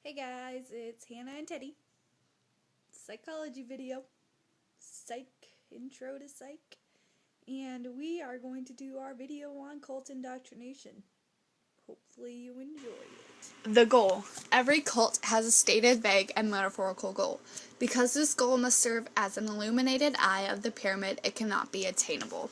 Hey guys, it's Hannah and Teddy. Psychology video. Psych. Intro to Psych. And we are going to do our video on cult indoctrination. Hopefully you enjoy it. The goal. Every cult has a stated, vague, and metaphorical goal. Because this goal must serve as an illuminated eye of the pyramid, it cannot be attainable.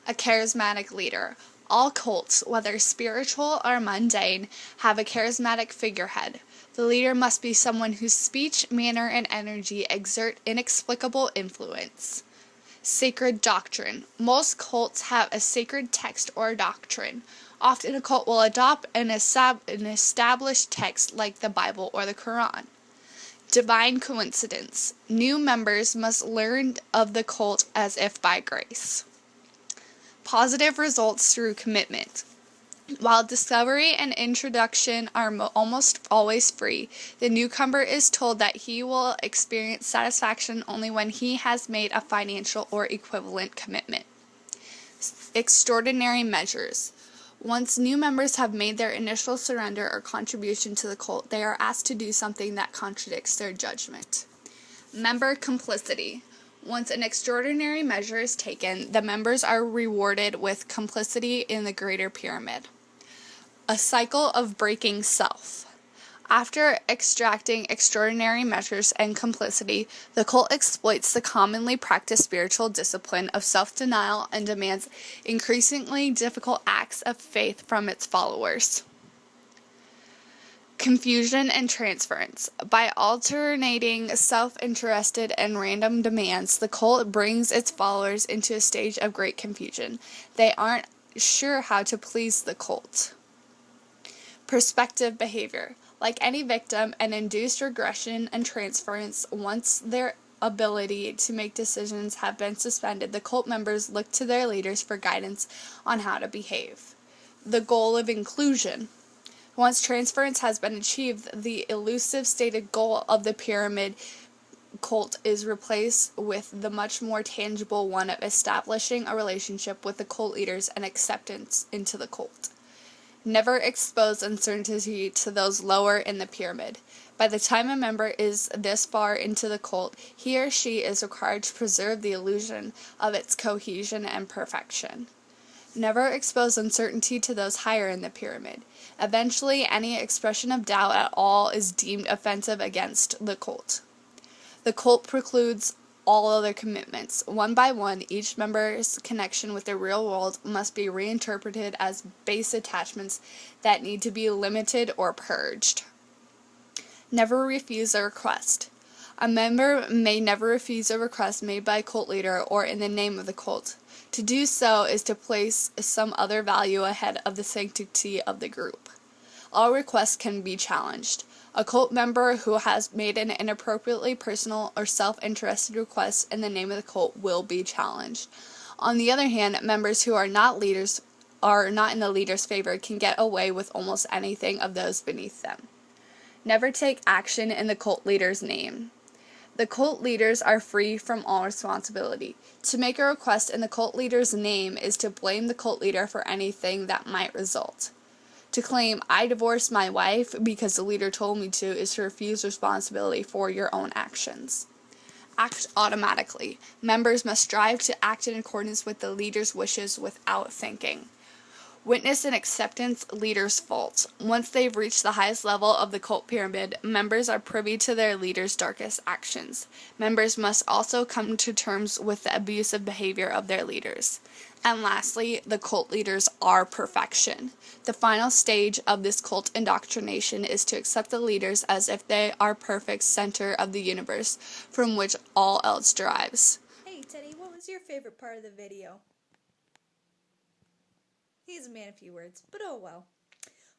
A charismatic leader. All cults, whether spiritual or mundane, have a charismatic figurehead. The leader must be someone whose speech, manner, and energy exert inexplicable influence. Sacred doctrine. Most cults have a sacred text or doctrine. Often a cult will adopt an established text like the Bible or the Quran. Divine coincidence. New members must learn of the cult as if by grace. Positive results through commitment. While discovery and introduction are almost always free, the newcomer is told that he will experience satisfaction only when he has made a financial or equivalent commitment. Extraordinary measures. Once new members have made their initial surrender or contribution to the cult, they are asked to do something that contradicts their judgment. Member complicity. Once an extraordinary measure is taken, the members are rewarded with complicity in the greater pyramid. A cycle of breaking self. After extracting extraordinary measures and complicity, the cult exploits the commonly practiced spiritual discipline of self-denial and demands increasingly difficult acts of faith from its followers. Confusion and transference. By alternating self-interested and random demands, the cult brings its followers into a stage of great confusion. They aren't sure how to please the cult. Perspective behavior. Like any victim, an induced regression and transference, once their ability to make decisions have been suspended, the cult members look to their leaders for guidance on how to behave. The goal of inclusion. Once transference has been achieved, the elusive stated goal of the pyramid cult is replaced with the much more tangible one of establishing a relationship with the cult leaders and acceptance into the cult. Never expose uncertainty to those lower in the pyramid. By the time a member is this far into the cult, he or she is required to preserve the illusion of its cohesion and perfection. Never expose uncertainty to those higher in the pyramid. Eventually, any expression of doubt at all is deemed offensive against the cult. The cult precludes all other commitments. One by one, each member's connection with the real world must be reinterpreted as base attachments that need to be limited or purged. Never refuse a request. A member may never refuse a request made by a cult leader or in the name of the cult. To do so is to place some other value ahead of the sanctity of the group. All requests can be challenged. A cult member who has made an inappropriately personal or self-interested request in the name of the cult will be challenged. On the other hand, members who are not in the leader's favor can get away with almost anything of those beneath them. Never take action in the cult leader's name. The cult leaders are free from all responsibility. To make a request in the cult leader's name is to blame the cult leader for anything that might result. To claim, I divorced my wife because the leader told me to, is to refuse responsibility for your own actions. Act automatically. Members must strive to act in accordance with the leader's wishes without thinking. Witness and acceptance leader's fault. Once they've reached the highest level of the cult pyramid, members are privy to their leader's darkest actions. Members must also come to terms with the abusive behavior of their leaders. And lastly, the cult leaders are perfection. The final stage of this cult indoctrination is to accept the leaders as if they are perfect center of the universe from which all else derives. Hey Teddy, what was your favorite part of the video? He's a man of few words, but oh well.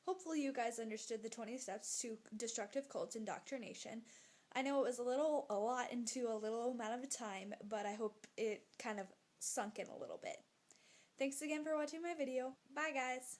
Hopefully you guys understood the 20 steps to destructive cult indoctrination. I know it was a lot into a little amount of time, but I hope it kind of sunk in a little bit. Thanks again for watching my video. Bye guys!